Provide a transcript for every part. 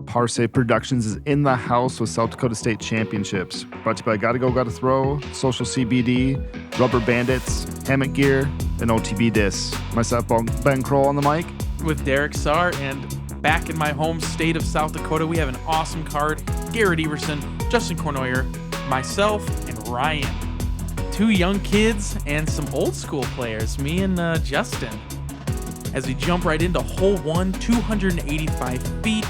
Parse Productions is in the house with South Dakota State Championships. Brought to you by Gotta Go, Gotta Throw, Social CBD, Rubber Bandits, Hammock Gear, and OTB Discs. Myself, Ben Kroll on the mic. With Derek Sahr, and back in my home state of South Dakota, we have an awesome card. Garett, Everson, Justin Cournoyer, myself, and Ryan. 2 young kids and some old school players, me and Justin. As we jump right into hole 1, 285 feet,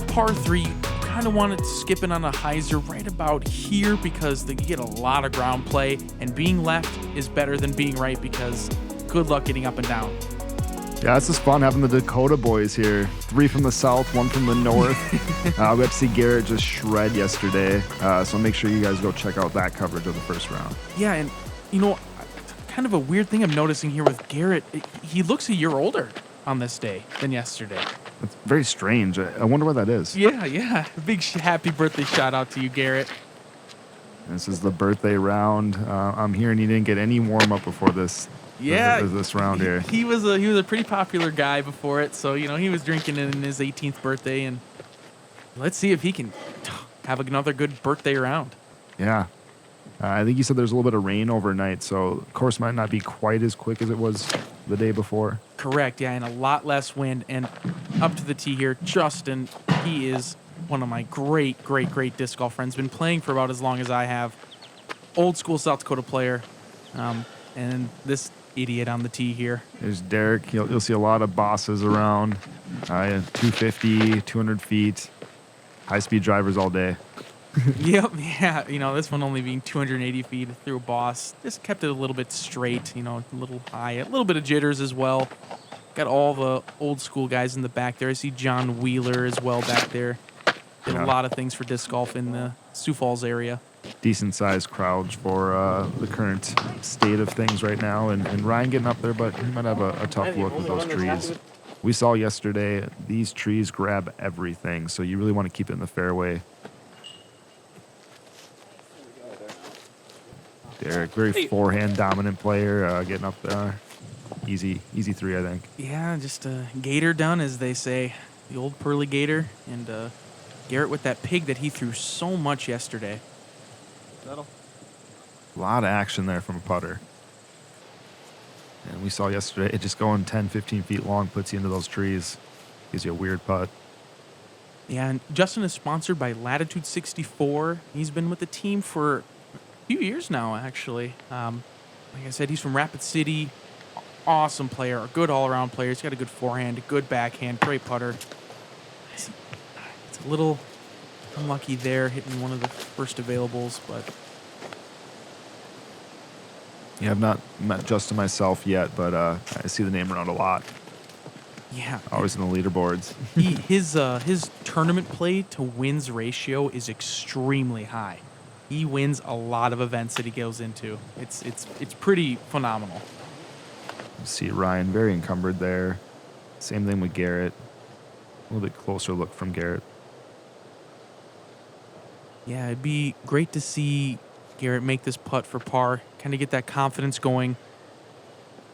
par 3. Kind of wanted to skip it on a hyzer right about here because they get a lot of ground play, and being left is better than being right because good luck getting up and down. Yeah, this is fun having the Dakota boys here. 3 from the south, 1 from the north. We got to see Garett just shred yesterday, so make sure you guys go check out that coverage of the first round. Yeah, and you know, kind of a weird thing I'm noticing here with Garett, he looks a year older on this day than yesterday. It's very strange. I wonder what that is. Yeah. Big happy birthday shout out to you, Garett. This is the birthday round. I'm hearing he didn't get any warm up before this. Yeah, this round here. He was a pretty popular guy before it, so you know he was drinking in his 18th birthday, and let's see if he can have another good birthday round. Yeah, I think you said there's a little bit of rain overnight, so the course might not be quite as quick as it was the day before. Correct, yeah, and a lot less wind. And up to the tee here, Justin. He is one of my great disc golf friends. Been playing for about as long as I have. Old school South Dakota player, and this idiot on the tee here. There's Derek. You'll see a lot of bosses around. 250, 200 feet. High-speed drivers all day. Yep, yeah. You know, this one only being 280 feet through a boss. Just kept it a little bit straight, you know, a little high. A little bit of jitters as well. Got all the old school guys in the back there. I see John Wheeler as well back there. Did a lot of things for disc golf in the Sioux Falls area. Decent-sized crowd for the current state of things right now. And Ryan getting up there, but he might have a tough look with those trees. We saw yesterday, these trees grab everything, so you really want to keep it in the fairway. Derek, very forehand dominant player, getting up there. Easy 3, I think. Yeah, just a gator done, as they say. The old pearly gator. And Garett with that pig that he threw so much yesterday. A lot of action there from a putter. And we saw yesterday, it just going 10, 15 feet long puts you into those trees. Gives you a weird putt. Yeah, and Justin is sponsored by Latitude 64. He's been with the team for a few years now, actually. Like I said, he's from Rapid City. Awesome player, a good all-around player. He's got a good forehand, a good backhand, great putter. It's a little unlucky there, hitting one of the first availables, but... Yeah, I've not met Justin myself yet, but I see the name around a lot. Yeah. Always in the leaderboards. His tournament play to wins ratio is extremely high. He wins a lot of events that he goes into. It's pretty phenomenal. See Ryan very encumbered there. Same thing with Garett. A little bit closer look from Garett. Yeah, it'd be great to see Garett make this putt for par. Kind of get that confidence going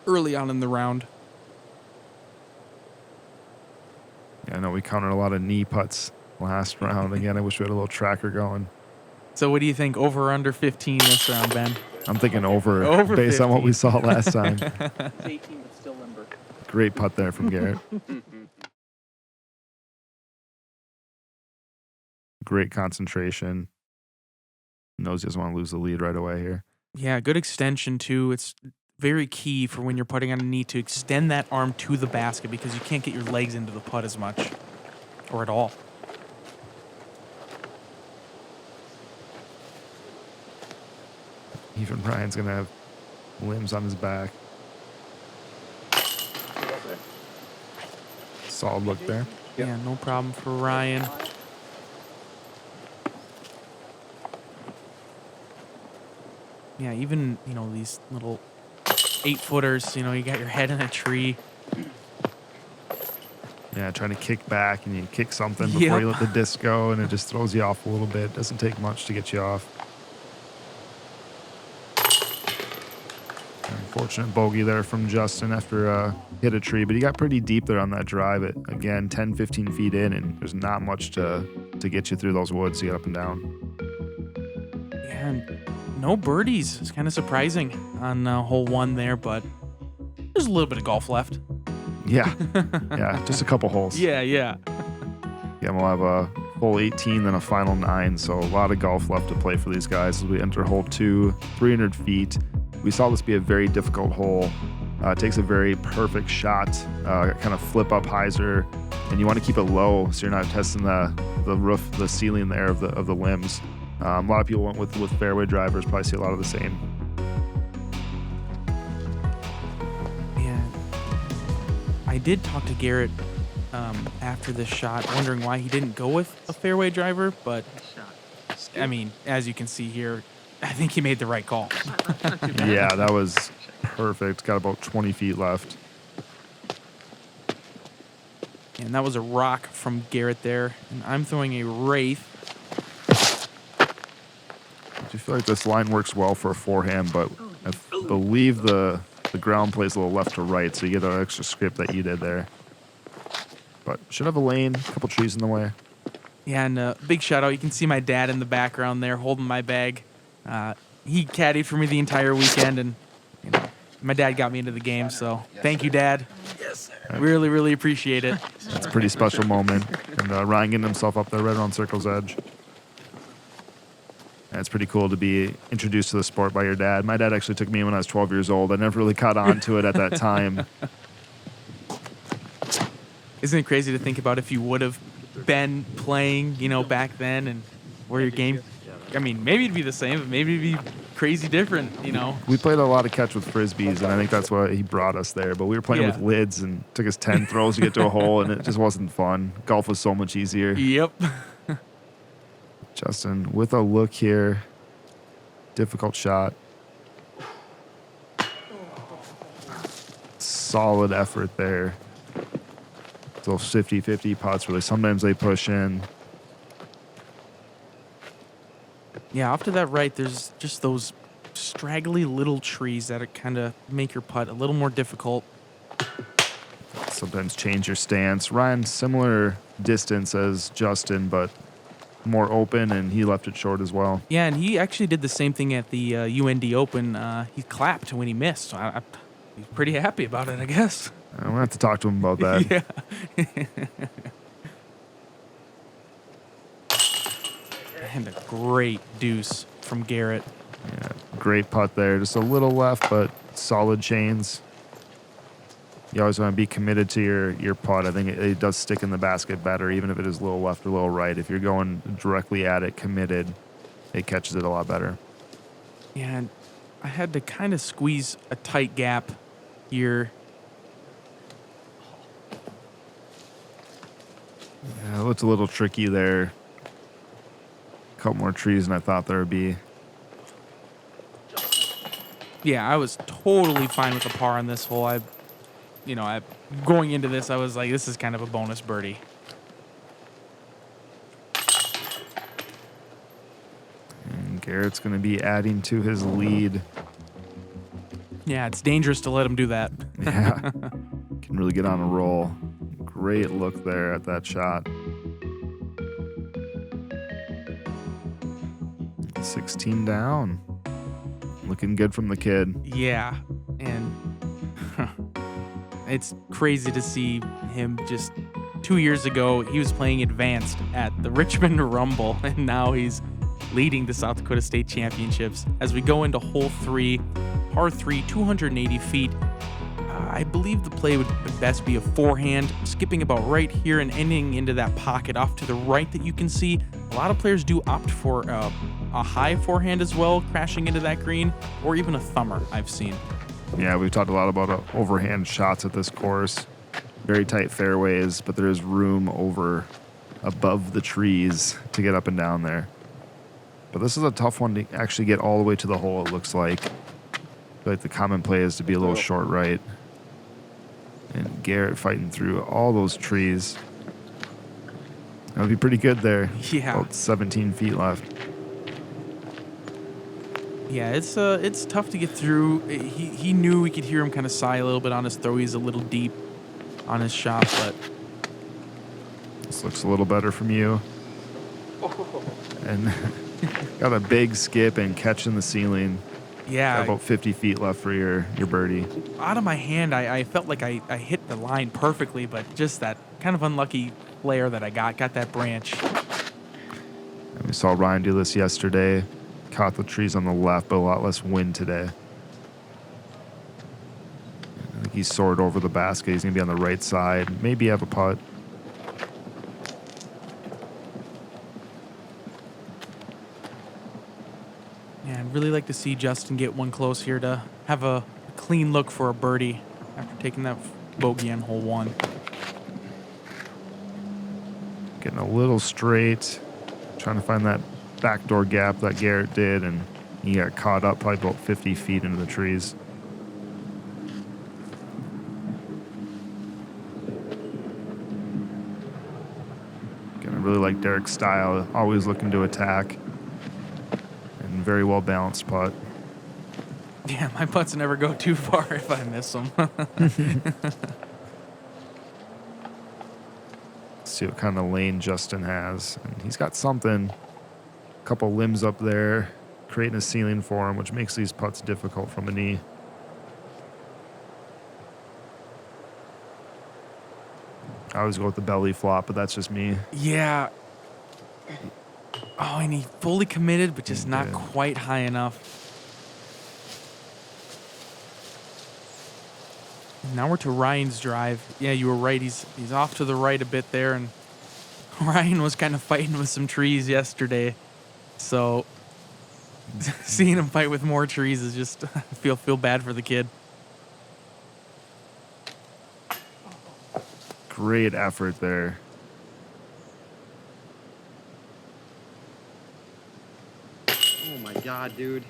early on in the round. Yeah, I know we counted a lot of knee putts last round. Again, I wish we had a little tracker going. So what do you think? Over or under 15 this round, Ben? I'm thinking over based 15. on what we saw last time. It's 18, but still limber. Great putt there from Garett. Great concentration. Knows he doesn't want to lose the lead right away here. Yeah, good extension, too. It's very key for when you're putting on a knee to extend that arm to the basket because you can't get your legs into the putt as much or at all. Even Ryan's going to have limbs on his back. Solid look there. Yeah, no problem for Ryan. Yeah, even, you know, these little 8-footers, you know, you got your head in a tree. Yeah, trying to kick back and you kick something before you let the disc go and it just throws you off a little bit. Doesn't take much to get you off. Unfortunate bogey there from Justin after hit a tree, but he got pretty deep there on that drive. It again 10, 15 feet in, and there's not much to get you through those woods to get up and down. Yeah, and no birdies. It's kind of surprising on hole 1 there, but there's a little bit of golf left. Yeah, yeah, just a couple holes. Yeah. Yeah, we'll have a hole 18, then a final 9, so a lot of golf left to play for these guys as we enter hole 2, 300 feet. We saw this be a very difficult hole. It takes a very perfect shot, kind of flip up hyzer, and you want to keep it low so you're not testing the roof, the ceiling there of the limbs. A lot of people went with fairway drivers, probably see a lot of the same. Yeah. I did talk to Garett after this shot, wondering why he didn't go with a fairway driver, but I mean, as you can see here, I think he made the right call. Yeah, that was perfect. Got about 20 feet left. And that was a rock from Garett there, and I'm throwing a wraith. I feel like this line works well for a forehand, but I believe the ground plays a little left to right, so you get an extra script that you did there. But should have a lane, a couple trees in the way. Yeah, and big shout out. You can see my dad in the background there holding my bag. He caddied for me the entire weekend, and you know, my dad got me into the game, so thank you, Dad. Yes, sir. Really, really appreciate it. It's a pretty special moment. And Ryan getting himself up there right around circle's edge. And it's pretty cool to be introduced to the sport by your dad. My dad actually took me when I was 12 years old. I never really caught on to it at that time. Isn't it crazy to think about if you would have been playing, you know, back then and where your game... I mean, maybe it'd be the same, but maybe it'd be crazy different, you know. We played a lot of catch with frisbees, and I think that's why he brought us there. But we were playing with lids, and it took us 10 throws to get to a hole, and it just wasn't fun. Golf was so much easier. Yep. Justin with a look here. Difficult shot. Solid effort there. Those 50-50 putts where sometimes they push in. Yeah, off to that right, there's just those straggly little trees that kind of make your putt a little more difficult. Sometimes change your stance. Ryan, similar distance as Justin, but more open, and he left it short as well. Yeah, and he actually did the same thing at the UND Open. He clapped when he missed. So he's pretty happy about it, I guess. I'm going to have to talk to him about that. Yeah. And a great deuce from Garett. Yeah, great putt there. Just a little left, but solid chains. You always want to be committed to your putt. I think it does stick in the basket better, even if it is a little left or a little right. If you're going directly at it, committed, it catches it a lot better. Yeah, and I had to kind of squeeze a tight gap here. Yeah, it looked a little tricky there. A couple more trees than I thought there would be. Yeah, I was totally fine with the par on this hole. Going into this, I was like, this is kind of a bonus birdie. And Garett's going to be adding to his lead. Yeah, it's dangerous to let him do that. Yeah, can really get on a roll. Great look there at that shot. 16 down. Looking good from the kid. Yeah, and it's crazy to see him just 2 years ago, he was playing advanced at the Richmond Rumble, and now he's leading the South Dakota State Championships. As we go into hole 3, par 3, 280 feet, I believe the play would best be a forehand, skipping about right here and ending into that pocket off to the right that you can see. A lot of players do opt for a high forehand as well, crashing into that green, or even a thumber I've seen. Yeah, we've talked a lot about overhand shots at this course. Very tight fairways, but there is room above the trees to get up and down there. But this is a tough one to actually get all the way to the hole, it looks like. I feel like the common play is to be a little short right. And Garett fighting through all those trees. That would be pretty good there. Yeah. About 17 feet left. Yeah, it's tough to get through. He knew we could hear him kind of sigh a little bit on his throw. He's a little deep on his shot, but This looks a little better from you. And got a big skip and catch in the ceiling. yeah, Got about 50 feet left for your birdie. out of my hand, I felt like I hit the line perfectly, but just that kind of unlucky flare that I got that branch. And we saw Ryan do this yesterday. Caught the trees on the left, but a lot less wind today. I think he's soared over the basket. He's going to be on the right side. Maybe have a putt. Yeah, I'd really like to see Justin get one close here to have a clean look for a birdie after taking that bogey on hole 1. Getting a little straight. Trying to find that backdoor gap that Garett did, and he got caught up probably about 50 feet into the trees. Again, I really like Derek's style. Always looking to attack. And very well balanced putt. Yeah, my putts never go too far if I miss them. See what kind of lane Justin has. And he's got something. A couple limbs up there, creating a ceiling for him, which makes these putts difficult from the knee. I always go with the belly flop, but that's just me. Yeah. Oh, and he fully committed, but just not did. quite high enough. And now we're to Ryan's drive. Yeah, you were right. He's off to the right a bit there, and Ryan was kind of fighting with some trees yesterday. So seeing him fight with more trees is just feel bad for the kid. Great effort there. Oh my god, dude.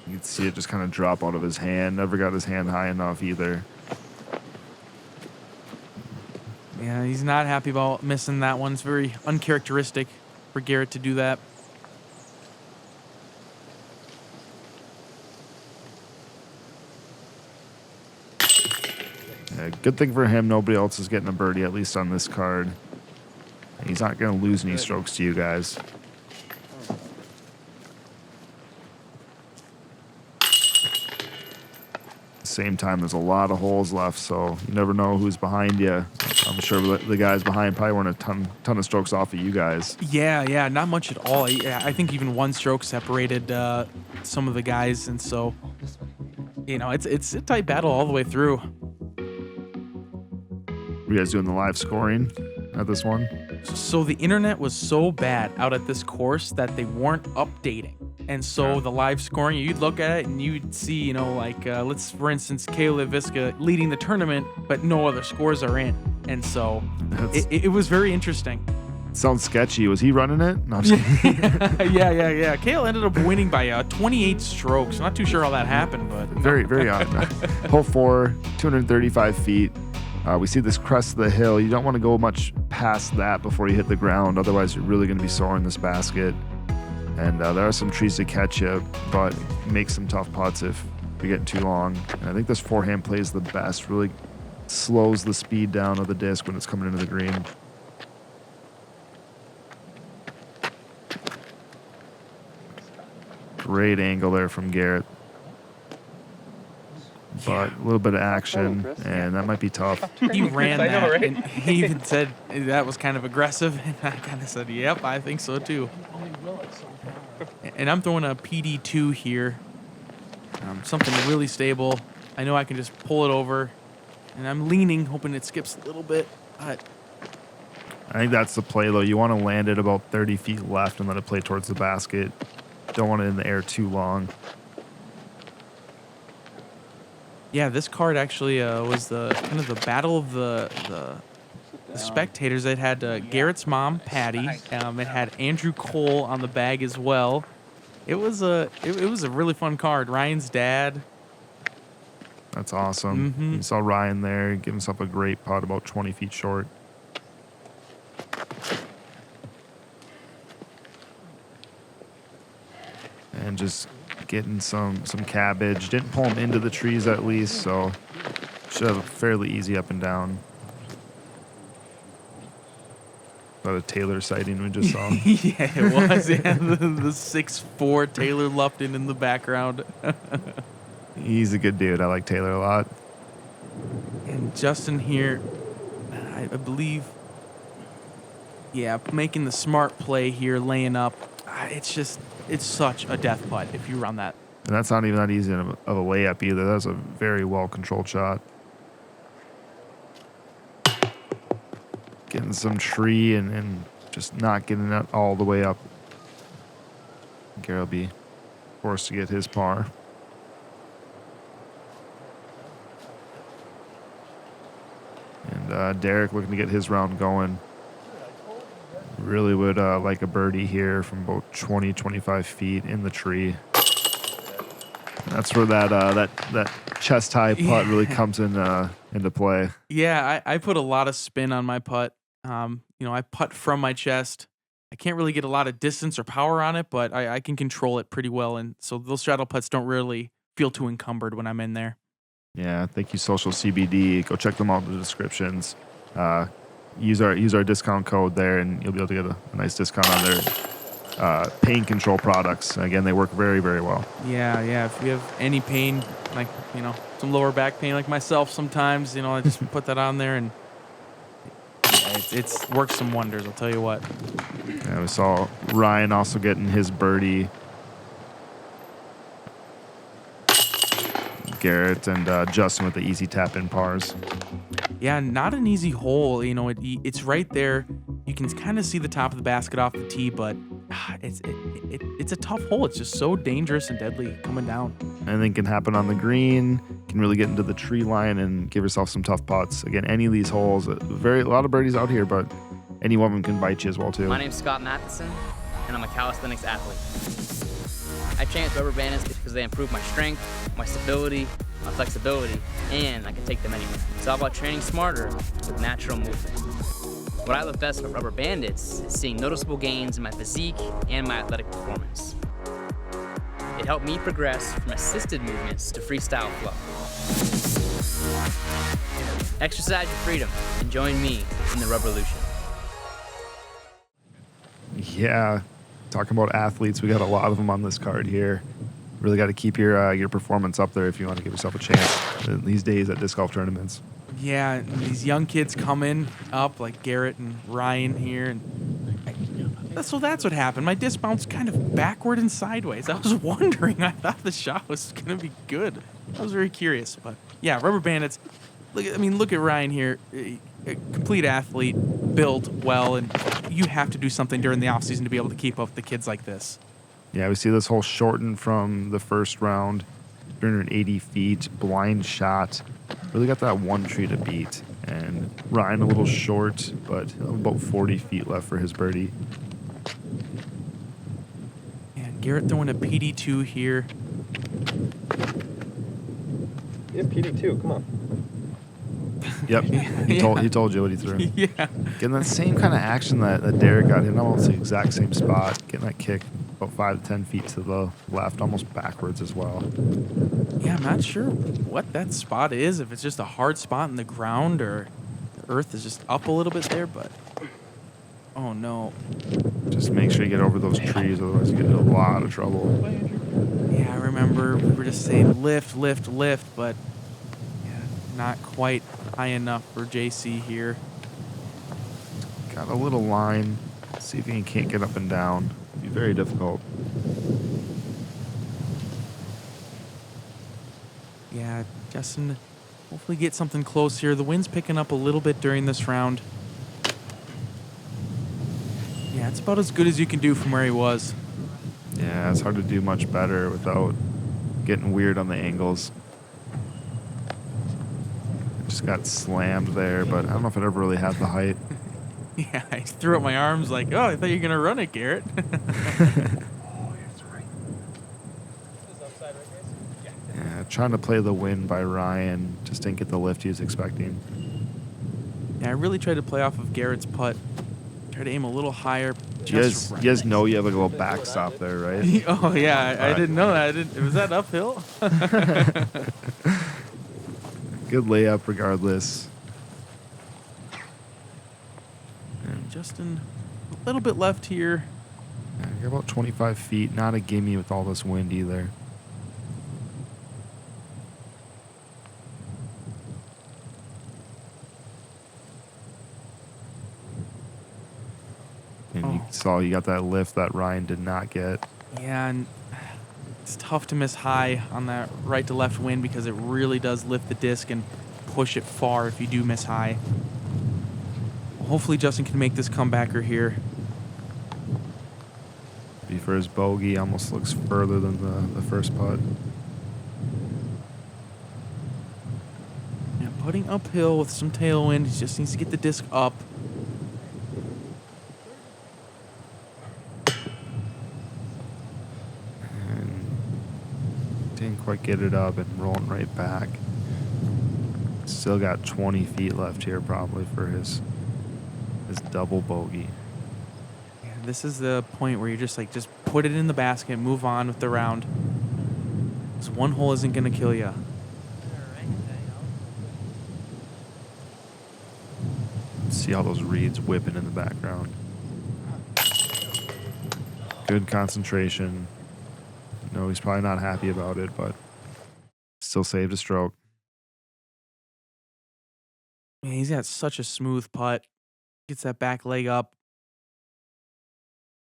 You can see it just kind of drop out of his hand. Never got his hand high enough either. Yeah, he's not happy about missing that one. It's very uncharacteristic for Garett to do that. Yeah, good thing for him, nobody else is getting a birdie, at least on this card. And he's not going to lose any strokes to you guys. Same time, there's a lot of holes left, so you never know who's behind you. I'm sure the guys behind probably weren't a ton of strokes off of you guys. Yeah, not much at all. I think even one stroke separated some of the guys, and so it's a tight battle all the way through. Were you guys doing the live scoring at this one? So the internet was so bad out at this course that they weren't updating. And so the live scoring, you'd look at it and you'd see, let's, for instance, Kayla Viska leading the tournament, but no other scores are in. And so it was very interesting. Sounds sketchy. Was he running it? No, I'm just kidding. Yeah. Kayla ended up winning by 28 strokes. Not too sure how that happened, but Very, very odd. Hole 4, 235 feet. We see this crest of the hill. You don't want to go much past that before you hit the ground. Otherwise, you're really going to be soaring this basket. And there are some trees to catch you, but make some tough putts if you're getting too long. And I think this forehand play is the best. Really slows the speed down of the disc when it's coming into the green. Great angle there from Garett. But a little bit of action, and that might be tough. he ran I that. know, right? And he even said that was kind of aggressive. And I kind of said, yep, I think so too. And I'm throwing a PD2 here. Something really stable. I know I can just pull it over. And I'm leaning, hoping it skips a little bit. But I think that's the play, though. You want to land it about 30 feet left and let it play towards the basket. Don't want it in the air too long. yeah, this card actually was the kind of the battle of the spectators. It had Garett's mom, Patty. It had Andrew Kroll on the bag as well. It was a really fun card. Ryan's dad. That's awesome. Mm-hmm. You saw Ryan there give himself a great putt about 20 feet short. And just getting some cabbage. Didn't pull him into the trees at least, so should have a fairly easy up and down. About a Taylor sighting we just saw. Yeah, it was. Yeah, the 6'4" Taylor Lupton in the background. He's a good dude. I like Taylor a lot. And Justin here, I believe, yeah, making the smart play here, laying up. It's such a death putt if you run that. And that's not even that easy of a layup either. That's a very well-controlled shot. Getting some tree and just not getting it all the way up. Garett will be forced to get his par. And Derek looking to get his round going. Really would like a birdie here from about 20, 25 feet in the tree. That's where that chest high putt really comes into play. Yeah, I put a lot of spin on my putt. I putt from my chest. I can't really get a lot of distance or power on it, but I can control it pretty well. And so those straddle putts don't really feel too encumbered when I'm in there. Yeah, thank you, Social CBD. Go check them out in the descriptions. Use our discount code there, and you'll be able to get a nice discount on their pain control products. Again, they work very, very well. Yeah. If you have any pain, like, some lower back pain like myself sometimes, I just put that on there, and it's worked some wonders, I'll tell you what. Yeah, we saw Ryan also getting his birdie. Garett and Justin with the easy tap-in pars. Yeah, not an easy hole. It's right there. You can kind of see the top of the basket off the tee, but it's a tough hole. It's just so dangerous and deadly coming down. Anything can happen on the green. Can really get into the tree line and give yourself some tough putts. Again, any of these holes, a lot of birdies out here, but any one of them can bite you as well too. My name's Scott Matheson, and I'm a calisthenics athlete. I train with rubber bands because they improve my strength, my stability, my flexibility, and I can take them anywhere. It's all about training smarter with natural movement. What I love best about rubber bandits is seeing noticeable gains in my physique and my athletic performance. It helped me progress from assisted movements to freestyle flow. Exercise your freedom and join me in the Rubberlution. Yeah, talking about athletes, we got a lot of them on this card here. Really got to keep your performance up there if you want to give yourself a chance these days at disc golf tournaments. Yeah, and these young kids coming up like Garett and Ryan here, and that's what happened. My disc bounced kind of backward and sideways. I was wondering. I thought the shot was gonna be good. I was very curious, but yeah, rubber bandits. Look at Ryan here, a complete athlete, built well, and you have to do something during the offseason to be able to keep up with the kids like this. Yeah, we see this hole shortened from the first round, 380 feet, blind shot. Really got that one tree to beat. And Ryan a little short, but about 40 feet left for his birdie. And Garett throwing a PD2 here. Yeah, PD2, come on. Yep, he told you what he threw. Yeah. Getting that same kind of action that Derek got in, almost the exact same spot. Getting that kick about 5 to 10 feet to the left, almost backwards as well. Yeah, I'm not sure what that spot is, if it's just a hard spot in the ground or the earth is just up a little bit there, but oh no. Just make sure you get over those trees, otherwise you get in a lot of trouble. Yeah, I remember we were just saying lift, but yeah, not quite high enough for JC here. Got a little line. See if he can't get up and down. It'd be very difficult. Yeah, Justin, hopefully get something close here. The wind's picking up a little bit during this round. Yeah, it's about as good as you can do from where he was. Yeah, it's hard to do much better without getting weird on the angles. Just got slammed there, but I don't know if it ever really had the height. Yeah, I threw up my arms like, oh, I thought you were going to run it, Garett. Yeah, trying to play the wind by Ryan. Just didn't get the lift he was expecting. Yeah, I really tried to play off of Garrett's putt. Try to aim a little higher. You guys know you have a little backstop there, right? Oh, yeah. I didn't know that. Was that uphill? Good layup regardless. And Justin, a little bit left here. Yeah, you're about 25 feet. Not a gimme with all this wind either. And you saw you got that lift that Ryan did not get. Yeah, and it's tough to miss high on that right to left wind because it really does lift the disc and push it far if you do miss high. Hopefully Justin can make this comebacker here. Maybe for his bogey, almost looks further than the first putt. Yeah, putting uphill with some tailwind. He just needs to get the disc up. Didn't quite get it up and rolling right back. Still got 20 feet left here probably for his double bogey. Yeah, this is the point where you're just put it in the basket, move on with the round. This one hole isn't going to kill you. See all those reeds whipping in the background. Good concentration. No, he's probably not happy about it, but still saved a stroke. Man, he's got such a smooth putt. Gets that back leg up.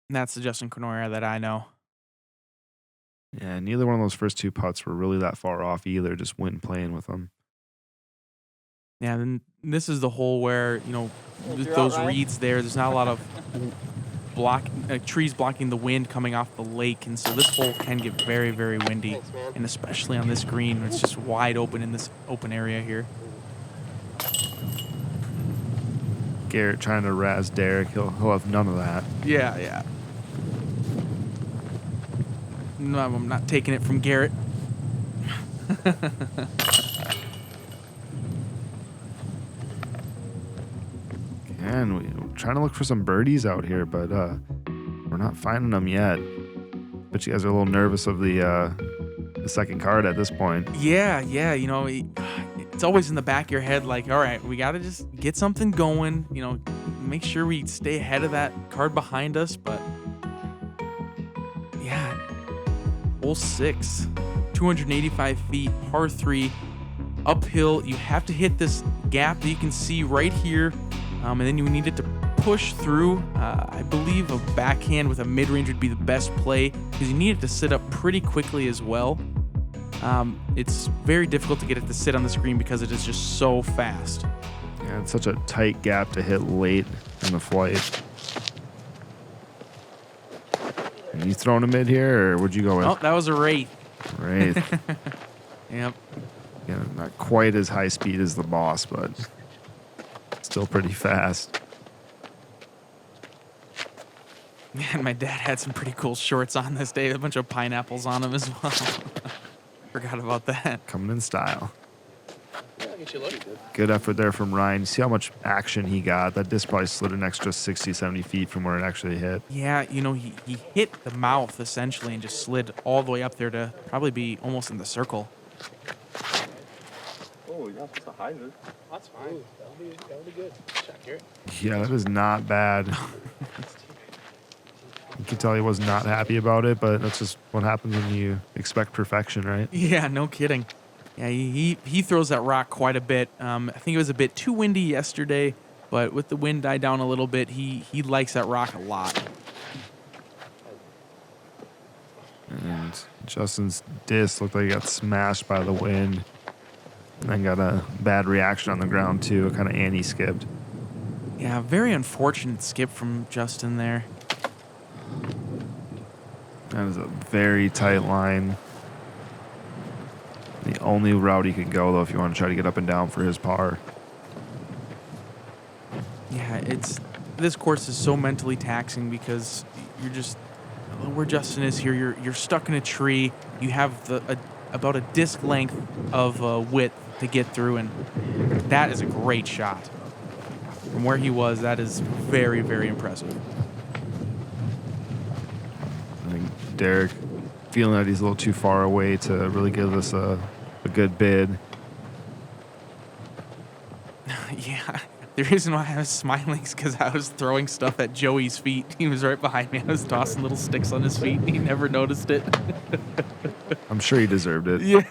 And that's the Justin Cournoyer that I know. Yeah, neither one of those first two putts were really that far off either. Just went playing with them. Yeah, then this is the hole where, with those reeds there's not a lot of trees blocking the wind coming off the lake, and so this hole can get very, very windy. Thanks, man. And especially on this green, it's just wide open in this open area here. Garett trying to razz Derek. He'll have none of that. Yeah. No, I'm not taking it from Garett. And we're trying to look for some birdies out here, but we're not finding them yet. But you guys are a little nervous of the second card at this point. Yeah. It's always in the back of your head, like, all right, we got to just get something going. Make sure we stay ahead of that card behind us. But yeah, hole 6, 285 feet, par 3, uphill. You have to hit this gap that you can see right here. And then you need it to push through. I believe a backhand with a mid-range would be the best play because you need it to sit up pretty quickly as well. It's very difficult to get it to sit on the screen because it is just so fast. Yeah, it's such a tight gap to hit late in the flight. And you throwing a mid here, or would you go with? Oh, that was a wraith. Wraith. Yep. Yeah, not quite as high speed as the boss, but still pretty fast. Man, my dad had some pretty cool shorts on this day. A bunch of pineapples on them as well. Forgot about that. Coming in style. Yeah, I guess you look good. Good effort there from Ryan. See how much action he got. That disc probably slid an extra 60, 70 feet from where it actually hit. Yeah, he hit the mouth essentially and just slid all the way up there to probably be almost in the circle. Oh, you're not supposed to hide it. That's fine. That'll be good. Check here. Yeah, that is not bad. You can tell he was not happy about it, but that's just what happens when you expect perfection, right? Yeah, no kidding. Yeah, he throws that rock quite a bit. I think it was a bit too windy yesterday, but with the wind died down a little bit, he likes that rock a lot. And Justin's disc looked like he got smashed by the wind. And then got a bad reaction on the ground, too. Kind of anti-skipped. Yeah, very unfortunate skip from Justin there. That is a very tight line. The only route he could go, though, if you want to try to get up and down for his par. Yeah, this course is so mentally taxing because you're just where Justin is here. You're stuck in a tree. You have about a disc length of width to get through, and that is a great shot. from where he was, that is very, very impressive. I think Derek feeling that he's a little too far away to really give us a good bid. Yeah, the reason why I was smiling is because I was throwing stuff at Joey's feet. He was right behind me. I was tossing little sticks on his feet, and he never noticed it. I'm sure he deserved it. Yeah.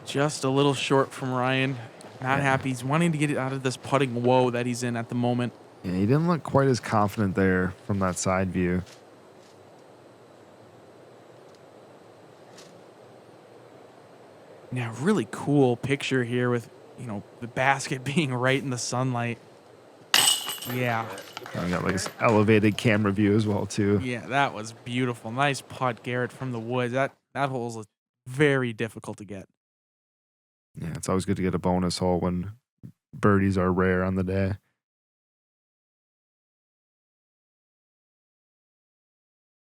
Just a little short from Ryan. Not happy. He's wanting to get out of this putting woe that he's in at the moment. Yeah, he didn't look quite as confident there from that side view. Yeah, really cool picture here with, the basket being right in the sunlight. Yeah. And we got like this elevated camera view as well too. Yeah, that was beautiful. Nice putt, Garett, from the woods. That hole's very difficult to get. Yeah, it's always good to get a bonus hole when birdies are rare on the day.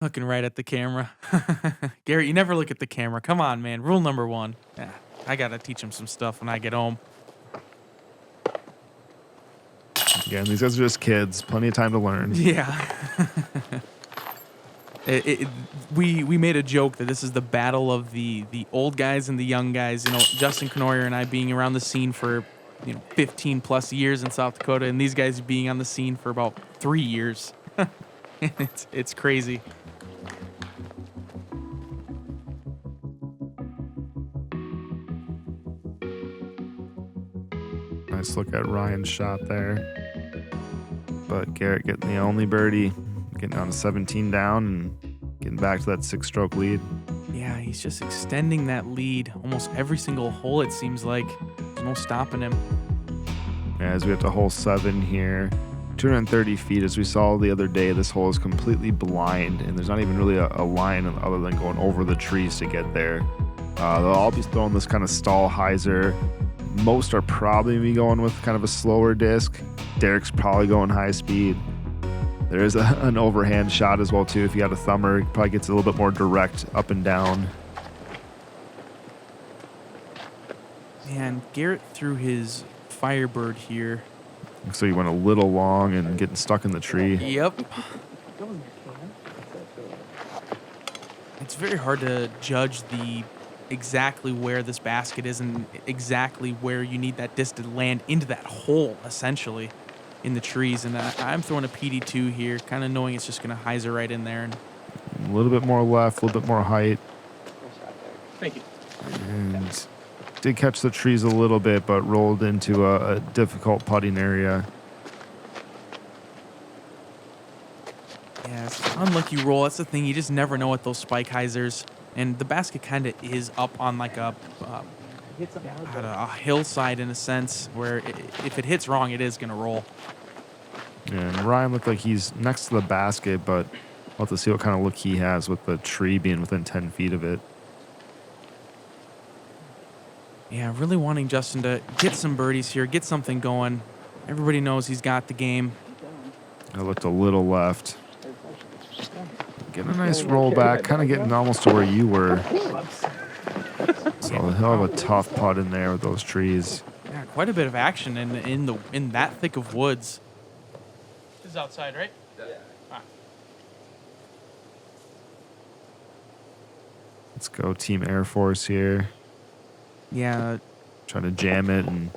Looking right at the camera. Garett, you never look at the camera. Come on, man. Rule number 1. Yeah, I got to teach him some stuff when I get home. Again, these guys are just kids. Plenty of time to learn. Yeah. We made a joke that this is the battle of the old guys and the young guys. Justin Cournoyer and I being around the scene for 15 plus years in South Dakota, and these guys being on the scene for about 3 years. It's crazy. Nice look at Ryan's shot there. But Garett getting the only birdie, getting down to 17 down and getting back to that 6-stroke lead. Yeah, he's just extending that lead almost every single hole, it seems like. There's no stopping him. As we have to hole 7 here. 230 feet, as we saw the other day, this hole is completely blind, and there's not even really a line other than going over the trees to get there. They'll all be throwing this kind of stall hyzer. Most are probably be going with kind of a slower disc. Derek's probably going high speed. There is an overhand shot as well too. If you got a thumber, it probably gets a little bit more direct up and down. And Garett threw his Firebird here. So you went a little long and getting stuck in the tree. Yep. It's very hard to judge exactly where this basket is and exactly where you need that disc to land into that hole, essentially, in the trees. And I'm throwing a PD2 here, kind of knowing it's just going to hyzer right in there. And a little bit more left, a little bit more height. Thank you. And did catch the trees a little bit, but rolled into a difficult putting area. Yeah, it's an unlucky roll. That's the thing. You just never know with those spike hyzers. And the basket kind of is up on like a hillside in a sense, where if it hits wrong, it is going to roll. And Ryan looked like he's next to the basket, but we'll have to see what kind of look he has with the tree being within 10 feet of it. Yeah, really wanting Justin to get some birdies here, get something going. Everybody knows he's got the game. I looked a little left. Getting a nice roll back, kind of getting almost to where you were. So he'll have a tough putt in there with those trees. Yeah, quite a bit of action in that thick of woods. This is outside, right? Yeah. Ah. Let's go Team Air Force here. Yeah. Trying to jam it, and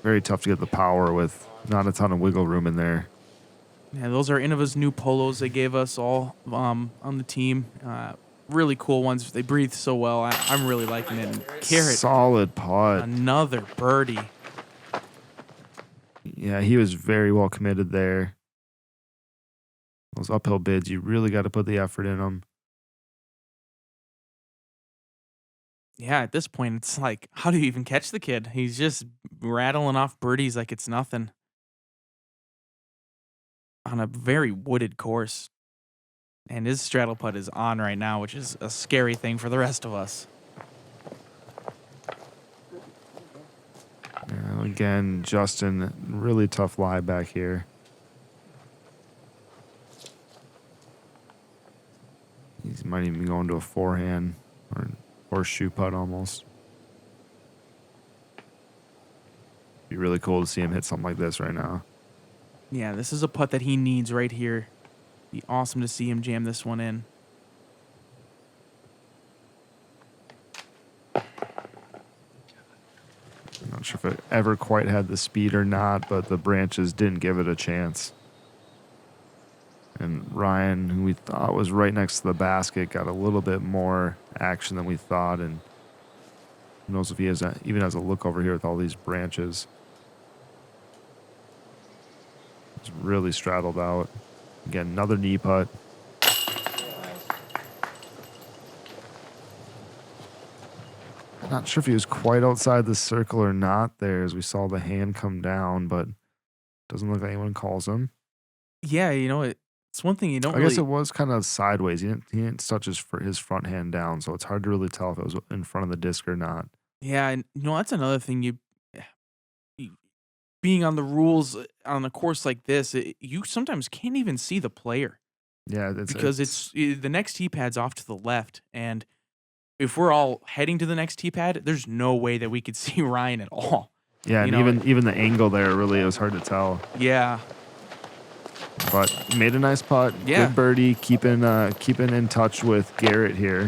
very tough to get the power with not a ton of wiggle room in there. Yeah, those are Innova's new polos they gave us all on the team. Really cool ones. They breathe so well. I'm really liking it. And Garett, solid putt. Another birdie. Yeah, he was very well committed there. Those uphill bids, you really got to put the effort in them. Yeah, at this point, it's like, how do you even catch the kid? He's just rattling off birdies like it's nothing. On a very wooded course. And his straddle putt is on right now, which is a scary thing for the rest of us. Yeah, again, Justin, really tough lie back here. He Might even go into a forehand or horseshoe putt almost. Be really cool to see him hit something like this right now. Yeah, this is a putt that he needs right here. Be awesome to see him jam this one in. I'm not sure if it ever quite had the speed or not, but the branches didn't give it a chance. And Ryan, who we thought was right next to the basket, got a little bit more action than we thought. And who knows if he even has a look over here with all these branches. It's really straddled out. Again, another knee putt. Not sure if he was quite outside the circle or not there as we saw the hand come down, but doesn't look like anyone calls him. Yeah, it's one thing you don't I guess it was kind of sideways. He didn't touch his front hand down, so it's hard to really tell if it was in front of the disc or not. Yeah, and that's another thing. You being on the rules on a course like this, you sometimes can't even see the player. Yeah, because it's the next tee pad's off to the left, and if we're all heading to the next tee pad, there's no way that we could see Ryan at all. Yeah, and even the angle there, really, it was hard to tell. Yeah. But made a nice putt. Yeah. Good birdie, keeping in touch with Garett here.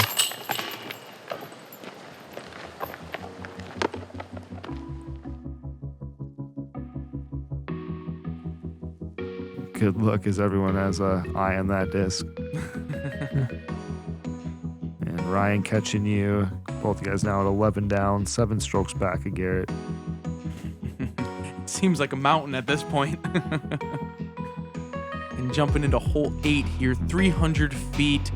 Good look as everyone has an eye on that disc. And Ryan catching you. Both guys now at 11 down, 7 strokes back of Garett. Seems like a mountain at this point. And jumping into hole 8 here, 300 feet.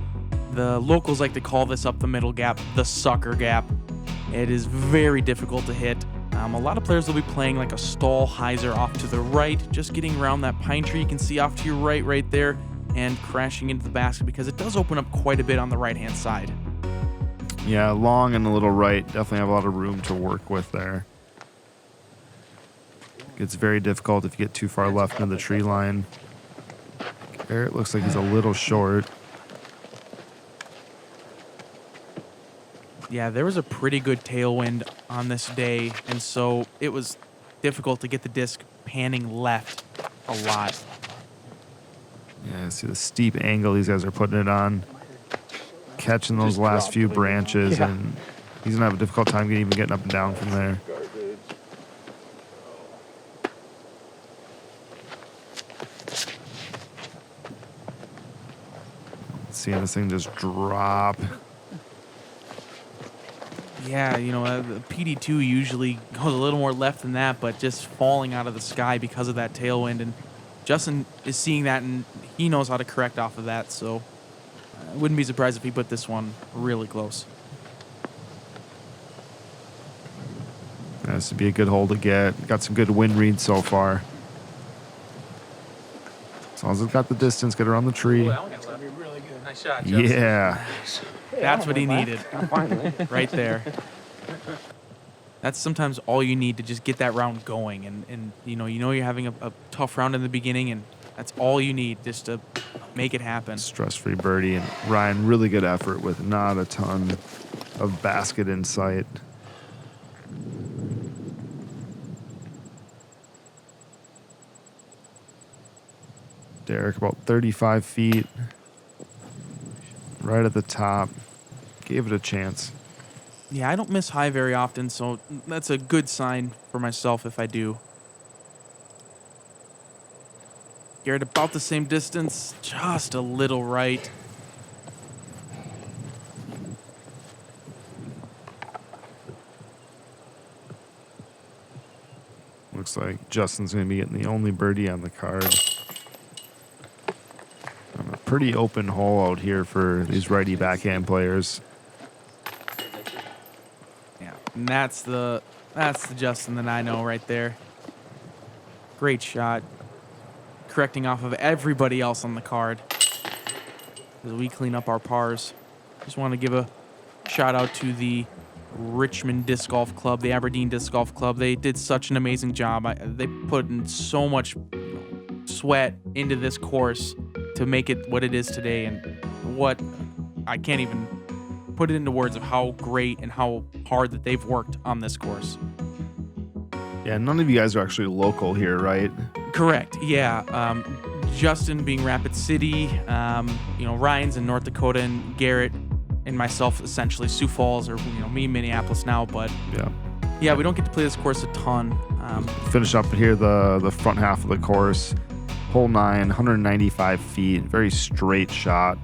The locals like to call this up the middle gap, the sucker gap. It is very difficult to hit. A lot of players will be playing like a stall hyzer off to the right, just getting around that pine tree you can see off to your right there, and crashing into the basket because it does open up quite a bit on the right-hand side. Yeah, long and a little right. Definitely have a lot of room to work with there. It's very difficult if you get too far left in the tree line. Garett looks like he's a little short. Yeah, there was a pretty good tailwind on this day, and so it was difficult to get the disc panning left a lot. Yeah, see the steep angle these guys are putting it on. Catching those last few branches, and he's going to have a difficult time even getting up and down from there. Seeing this thing just drop. Yeah, the PD2 usually goes a little more left than that, but just falling out of the sky because of that tailwind. And Justin is seeing that, and he knows how to correct off of that. So I wouldn't be surprised if he put this one really close. This would be a good hole to get. Got some good wind reads so far. As long as it's got the distance, get around the tree. Nice shot, Justin. Yeah. That's what he needed. Right there. That's sometimes all you need to just get that round going. And you're having a tough round in the beginning, and that's all you need just to make it happen. Stress-free birdie. And Ryan, really good effort with not a ton of basket in sight. Derek about 35 feet. Right at the top. Gave it a chance. Yeah, I don't miss high very often, so that's a good sign for myself if I do. Garett about the same distance, just a little right. Looks like Justin's going to be getting the only birdie on the card. A pretty open hole out here for these righty backhand players. Yeah, and that's the Justin that I know right there. Great shot. Correcting off of everybody else on the card as we clean up our pars. Just want to give a shout out to the Richmond Disc Golf Club, the Aberdeen Disc Golf Club. They did such an amazing job. They put in so much sweat into this course to make it what it is today, and what I can't even put it into words of how great and how hard that they've worked on this course. Yeah, none of you guys are actually local here, right? Correct. Yeah. Justin being Rapid City, Ryan's in North Dakota, and Garett and myself essentially Sioux Falls, or me, Minneapolis now. But yeah, we don't get to play this course a ton. Finish up here the front half of the course. Hole 9, 195 feet, very straight shot.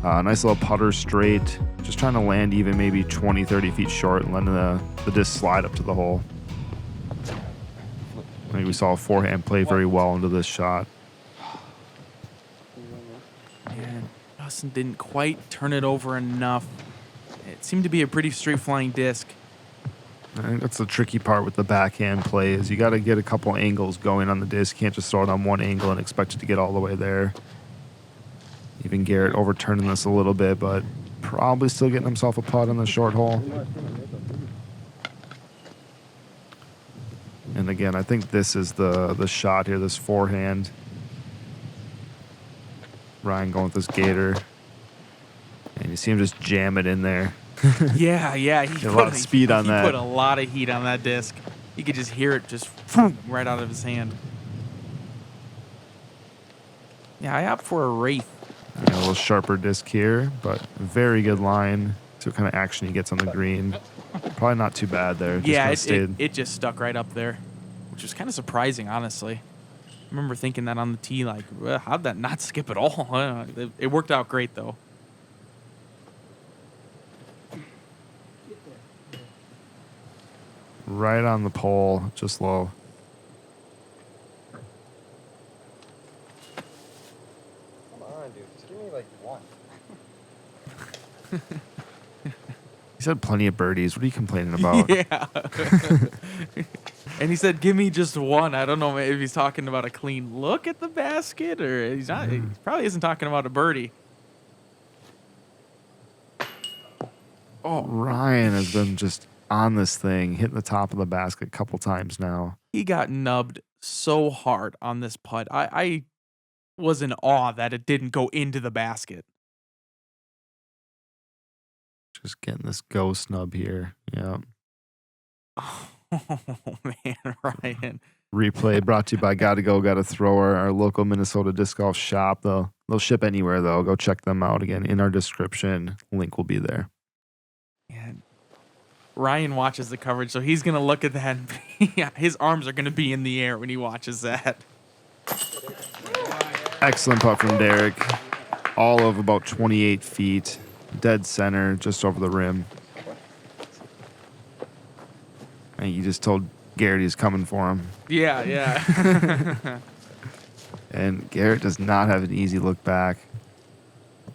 Nice little putter straight. Just trying to land even maybe 20, 30 feet short and letting the disc slide up to the hole. I think we saw a forehand play very well into this shot. And Justin didn't quite turn it over enough. It seemed to be a pretty straight flying disc. I think that's the tricky part with the backhand play is you got to get a couple angles going on the disc. You can't just throw it on one angle and expect it to get all the way there. Even Garett overturning this a little bit, but probably still getting himself a putt on the short hole. And again, I think this is the shot here, this forehand. Ryan going with this gator. And you see him just jam it in there. Yeah. He put a lot of speed on that. He put a lot of heat on that disc. You could just hear it just right out of his hand. Yeah, I opt for a Wraith. A little sharper disc here, but very good line. See what kind of action he gets on the green. Probably not too bad there. It just stuck right up there, which was kind of surprising, honestly. I remember thinking that on the tee, like, well, how'd that not skip at all? It worked out great, though. Right on the pole, just low. Come on, dude. Just give me like one. He's had plenty of birdies. What are you complaining about? Yeah. And he said, give me just one. I don't know if he's talking about a clean look at the basket or he's not. He probably isn't talking about a birdie. Oh, Ryan has been just on this thing, hitting the top of the basket a couple times now. He got nubbed so hard on this putt. I was in awe that it didn't go into the basket. Just getting this go snub here. Yeah. Oh, man, Ryan. Replay brought to you by Gotta Go, Gotta Throw, our local Minnesota disc golf shop. They'll ship anywhere, though. Go check them out. Again, in our description. Link will be there. And Ryan watches the coverage, so he's going to look at that. Yeah, his arms are going to be in the air when he watches that. Excellent putt from Derek. All of about 28 feet. Dead center, just over the rim. And you just told Garett he's coming for him. Yeah. And Garett does not have an easy look back.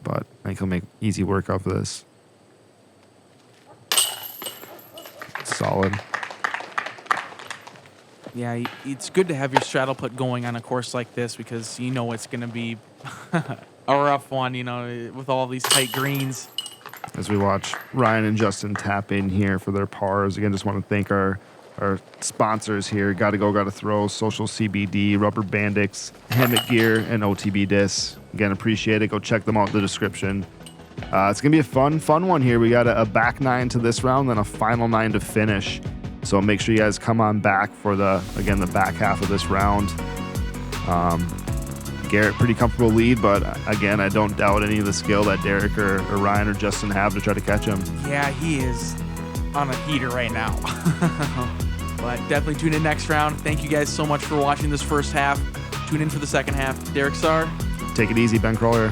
But I think he'll make easy work off of this. Solid. Yeah, it's good to have your straddle putt going on a course like this because you know it's going to be a rough one, with all these tight greens. As we watch Ryan and Justin tap in here for their pars. Again, just want to thank our sponsors here. Gotta Go, Gotta Throw, Social CBD, Rubber Bandix, Hammock Gear, and OTB Discs. Again, appreciate it. Go check them out in the description. It's going to be a fun one here. We got a back 9 to this round, then a final 9 to finish. So make sure you guys come on back for the back half of this round. Garett, pretty comfortable lead, but again, I don't doubt any of the skill that Derek or Ryan or Justin have to try to catch him. Yeah, he is on a heater right now. But definitely tune in next round. Thank you guys so much for watching this first half. Tune in for the second half. Derek Sahr. Take it easy, Ben Kroll.